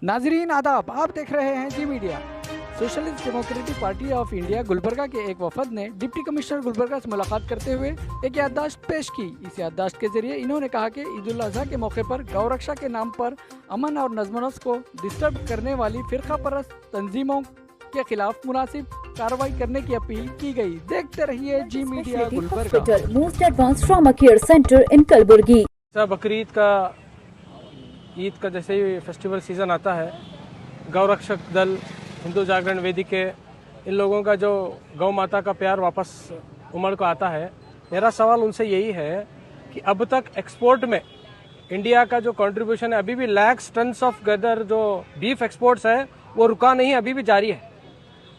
नाजरीन आदाब, आप देख रहे हैं Zee media. Socialist democratic party of India Gulbarga के एक वफद ने डिप्टी कमिश्नर गुलबर्गा से मुलाकात करते हुए एक याददाश्त पेश की। इस याददाश्त के जरिए इन्होंने कहा कि ईद उल अजहा के मौके पर गौरक्षा के नाम पर अमन और नज़्म-ओ-नस्क को डिस्टर्ब करने वाली फिरका परस्त तंजीमों के खिलाफ मुनासिब कार्रवाई करने की अपील की गई। देखते रहिए Zee media Gulbarga. Most advance trauma care centre in Kalaburagi. Bakrid का, ईद का जैसे ही फेस्टिवल सीज़न आता है, गौरक्षक दल, हिंदू जागरण वेदी के इन लोगों का जो गौ माता का प्यार वापस उमड़ को आता है। मेरा सवाल उनसे यही है कि अब तक एक्सपोर्ट में इंडिया का जो कंट्रीब्यूशन है, अभी भी लैक्स टन्स ऑफ गदर जो बीफ एक्सपोर्ट्स है वो रुका नहीं, अभी भी जारी है।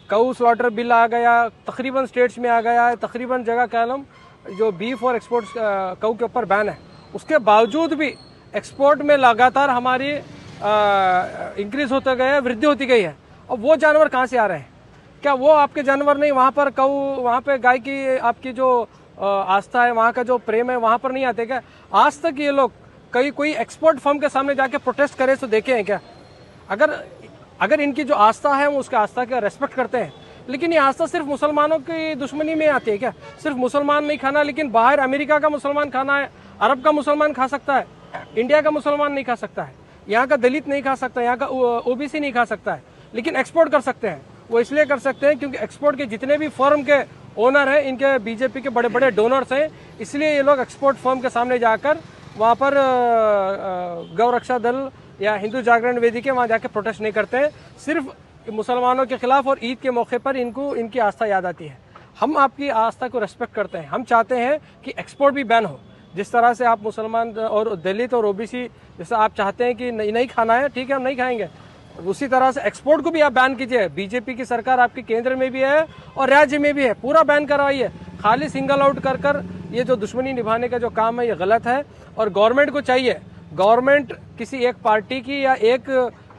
काऊ स्लॉटर बिल आ गया, तकरीबन स्टेट्स में आ गया है, तकरीबन जगह कलम जो बीफ और एक्सपोर्ट्स काऊ के ऊपर बैन है। उसके बावजूद भी एक्सपोर्ट में लगातार हमारी इंक्रीज होते गए है, वृद्धि होती गई है। अब वो जानवर कहाँ से आ रहे हैं? क्या वो आपके जानवर नहीं? वहाँ पर काऊ, वहाँ पे गाय की आपकी जो आस्था है, वहाँ का जो प्रेम है, वहाँ पर नहीं आते क्या? आज तक ये लोग कोई एक्सपोर्ट फर्म के सामने जाके प्रोटेस्ट करे तो देखे हैं क्या? अगर इनकी जो आस्था है वो उसके आस्था का रेस्पेक्ट करते हैं, लेकिन ये आस्था सिर्फ मुसलमानों की दुश्मनी में आती है क्या? सिर्फ मुसलमान नहीं खाना, लेकिन बाहर अमेरिका का मुसलमान खाना है, अरब का मुसलमान खा सकता है, इंडिया का मुसलमान नहीं खा सकता है, यहाँ का दलित नहीं खा सकता, यहाँ का ओबीसी नहीं खा सकता है, लेकिन एक्सपोर्ट कर सकते हैं। वो इसलिए कर सकते हैं क्योंकि एक्सपोर्ट के जितने भी फर्म के ओनर हैं, इनके बीजेपी के बड़े बड़े डोनर्स हैं, इसलिए ये लोग एक्सपोर्ट फर्म के सामने जाकर वहाँ पर गौरक्षा दल या हिंदू जागरण वेदी के वहाँ जाके प्रोटेस्ट नहीं करते हैं। सिर्फ मुसलमानों के खिलाफ और ईद के मौके पर इनको इनकी आस्था याद आती है। हम आपकी आस्था को रेस्पेक्ट करते हैं। हम चाहते हैं कि एक्सपोर्ट भी बैन हो। जिस तरह से आप मुसलमान और दलित और ओबीसी जैसा आप चाहते हैं कि नहीं खाना है, ठीक है, हम नहीं खाएंगे, उसी तरह से एक्सपोर्ट को भी आप बैन कीजिए। बीजेपी की सरकार आपकी केंद्र में भी है और राज्य में भी है, पूरा बैन करवाइए। खाली सिंगल आउट कर ये जो दुश्मनी निभाने का जो काम है ये गलत है। और गवर्नमेंट को चाहिए, गवर्नमेंट किसी एक पार्टी की या एक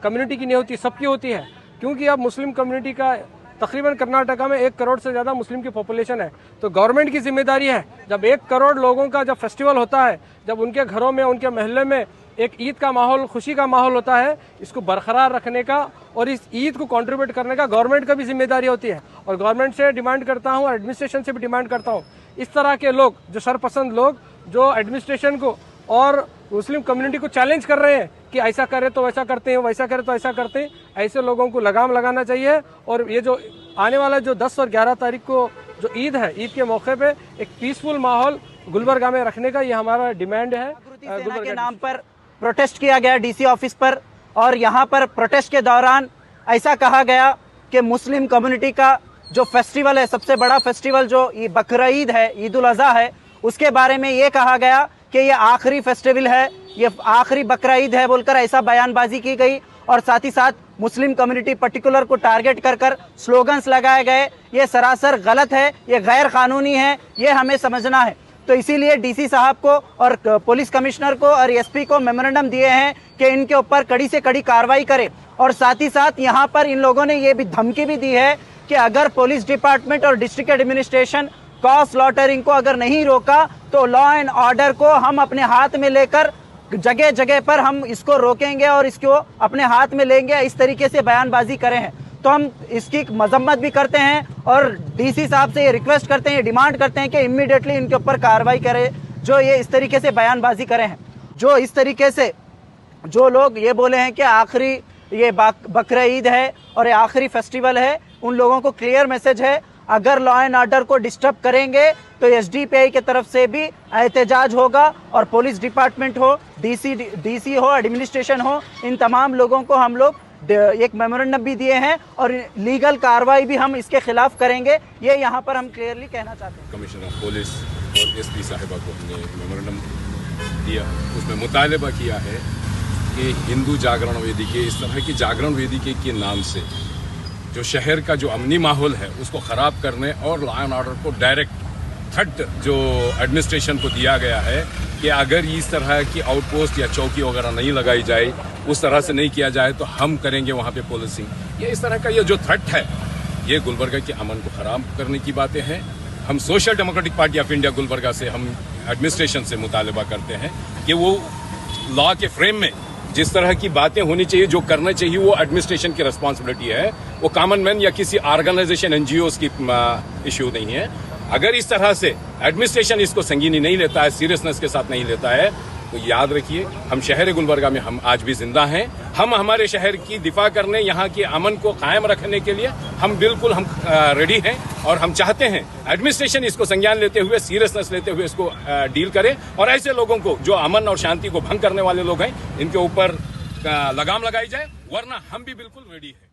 कम्युनिटी की नहीं होती, सबकी होती है। क्योंकि अब मुस्लिम कम्युनिटी का तकरीबन कर्नाटका में 1 करोड़ से ज़्यादा मुस्लिम की पॉपुलेशन है, तो गवर्नमेंट की जिम्मेदारी है, जब 1 करोड़ लोगों का जब फेस्टिवल होता है, जब उनके घरों में, उनके महल्ले में एक ईद का माहौल, खुशी का माहौल होता है, इसको बरकरार रखने का और इस ईद को कंट्रीब्यूट करने का गवर्नमेंट का भी जिम्मेदारी होती है। और गवर्नमेंट से डिमांड करता हूँ और एडमिनिस्ट्रेशन से भी डिमांड करता हूँ, इस तरह के लोग, जो सरपसंद लोग, जो एडमिनिस्ट्रेशन को और मुस्लिम कम्युनिटी को चैलेंज कर रहे हैं कि ऐसा करे तो वैसा करते हैं, वैसा करे तो ऐसा करते हैं, ऐसे लोगों को लगाम लगाना चाहिए। और ये जो आने वाला जो 10 और 11 तारीख को जो ईद है, ईद के मौके पे एक पीसफुल माहौल गुलबर्गा में रखने का ये हमारा डिमांड है। गुलबर्गा के नाम पर प्रोटेस्ट किया गया डीसी ऑफिस पर, और यहाँ पर प्रोटेस्ट के दौरान ऐसा कहा गया कि मुस्लिम कम्युनिटी का जो फेस्टिवल है, सबसे बड़ा फेस्टिवल जो बकरीद है, ईद उल अजहा है, उसके बारे में ये कहा गया कि ये आखिरी फेस्टिवल है, ये आखिरी बकरीद है बोलकर ऐसा बयानबाजी की गई। और साथ ही साथ मुस्लिम कम्युनिटी पर्टिकुलर को टारगेट कर स्लोगन्स लगाए गए। ये सरासर गलत है, ये गैर कानूनी है, ये हमें समझना है। तो इसीलिए डीसी साहब को और पुलिस कमिश्नर को और एसपी को मेमोरेंडम दिए हैं कि इनके ऊपर कड़ी से कड़ी कार्रवाई करे। और साथ ही साथ यहाँ पर इन लोगों ने ये भी धमकी भी दी है कि अगर पुलिस डिपार्टमेंट और डिस्ट्रिक्ट एडमिनिस्ट्रेशन कॉ स्लॉटरिंग को अगर नहीं रोका तो लॉ एंड ऑर्डर को हम अपने हाथ में लेकर जगह जगह पर हम इसको रोकेंगे और इसको अपने हाथ में लेंगे, इस तरीके से बयानबाजी करे हैं। तो हम इसकी मजम्मत भी करते हैं और डीसी साहब से ये रिक्वेस्ट करते हैं, डिमांड करते हैं कि इमीडिएटली इनके ऊपर कार्रवाई करे जो ये इस तरीके से बयानबाजी करे हैं। जो इस तरीके से जो लोग ये बोले हैं कि आखिरी ये बकरीद है और ये आखिरी फेस्टिवल है, उन लोगों को क्लियर मैसेज है, अगर लॉ एंड ऑर्डर को डिस्टर्ब करेंगे तो एसडीपीआई की तरफ से भी एहतजाज होगा। और पुलिस डिपार्टमेंट हो, डीसी हो, एडमिनिस्ट्रेशन हो, इन तमाम लोगों को हम लोग एक मेमोरेंडम भी दिए हैं और लीगल कार्रवाई भी हम इसके खिलाफ करेंगे। ये यहाँ पर हम क्लियरली कहना चाहते हैं। कमिश्नर पुलिस और एसपी साहिबा को हमने मेमोरेंडम दिया, उसमें मुतालबा किया है कि हिंदू जागरण वेदी के, इस तरह की जागरण वेदी के नाम से जो शहर का जो अमनी माहौल है उसको ख़राब करने और लॉ एंड ऑर्डर को डायरेक्ट थ्रेट जो एडमिनिस्ट्रेशन को दिया गया है कि अगर इस तरह की आउटपोस्ट या चौकी वगैरह नहीं लगाई जाए, उस तरह से नहीं किया जाए तो हम करेंगे वहाँ पे पुलिसिंग। ये इस तरह का ये जो थ्रेट है, ये गुलबर्गा के अमन को ख़राब करने की बातें हैं। हम social democratic party of India Gulbarga से हम एडमिनिस्ट्रेशन से मुतालबा करते हैं कि वो लॉ के फ्रेम में जिस तरह की बातें होनी चाहिए, जो करना चाहिए, वो एडमिनिस्ट्रेशन की रिस्पॉन्सिबिलिटी है, वो कॉमन मैन या किसी ऑर्गेनाइजेशन एनजीओ की इश्यू नहीं है। अगर इस तरह से एडमिनिस्ट्रेशन इसको संगीनी नहीं लेता है, सीरियसनेस के साथ नहीं लेता है, तो याद रखिए हम शहर गुलबर्गा में हम आज भी जिंदा हैं। हम हमारे शहर की दिफा करने, यहाँ के अमन को कायम रखने के लिए हम बिल्कुल रेडी हैं और हम चाहते हैं एडमिनिस्ट्रेशन इसको संज्ञान लेते हुए, सीरियसनेस लेते हुए इसको डील करे और ऐसे लोगों को जो अमन और शांति को भंग करने वाले लोग हैं, इनके ऊपर लगाम लगाई जाए, वरना हम भी बिल्कुल रेडी हैं।